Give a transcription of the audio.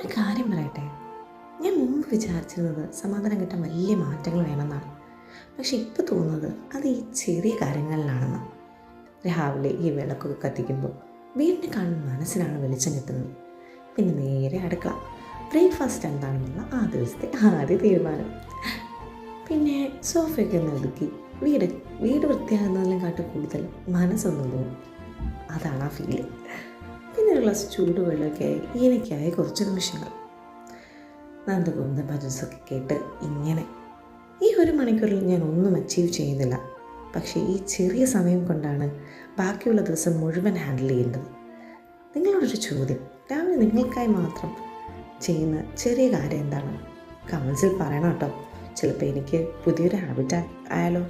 ഒരു കാര്യം പറയട്ടെ, ഞാൻ മുമ്പ് വിചാരിച്ചിരുന്നത് സമാധാനം കിട്ടാൻ വലിയ മാറ്റങ്ങൾ വേണമെന്നാണ്. പക്ഷെ ഇപ്പോൾ തോന്നുന്നത് അത് ഈ ചെറിയ കാര്യങ്ങളിലാണെന്ന്. രാവിലെ ഈ വിളക്കൊക്കെ കത്തിക്കുമ്പോൾ വീടിനെ കാണുന്ന മനസ്സിനാണ് വെളിച്ചം കിട്ടുന്നത്. പിന്നെ നേരെ അടുക്കള, ബ്രേക്ക്ഫാസ്റ്റ് എന്താണെന്നുള്ള ആ ദിവസത്തെ ആദ്യ തീരുമാനം. പിന്നെ സോഫയൊക്കെ ഒന്ന് ഒതുക്കി വീട് വൃത്തിയാകുന്നതിലും കാട്ടും കൂടുതൽ മനസ്സൊന്നും തോന്നും. അതാണ് ആ ഫീല്. പിന്നെ ഒരു ഗ്ലാസ് ചൂടുവെള്ളമൊക്കെ ആയി എനിക്കായി കുറച്ച് നിമിഷങ്ങൾ നന്ദകുന്ദ ഭജൻസൊക്കെ കേട്ട് ഇങ്ങനെ. ഈ 1 മണിക്കൂറിൽ ഞാൻ ഒന്നും അച്ചീവ് ചെയ്യുന്നില്ല. പക്ഷേ ഈ ചെറിയ സമയം കൊണ്ടാണ് ബാക്കിയുള്ള ദിവസം മുഴുവൻ ഹാൻഡിൽ ചെയ്യേണ്ടത്. നിങ്ങളോടൊരു ചോദ്യം, രാവിലെ നിങ്ങൾക്കായി മാത്രം ചെയ്യുന്ന ചെറിയ കാര്യം എന്താണ്? കമൻസിൽ പറയണം കേട്ടോ. ചിലപ്പോൾ എനിക്ക് പുതിയൊരു ഹാബിറ്റ് ആയാലോ.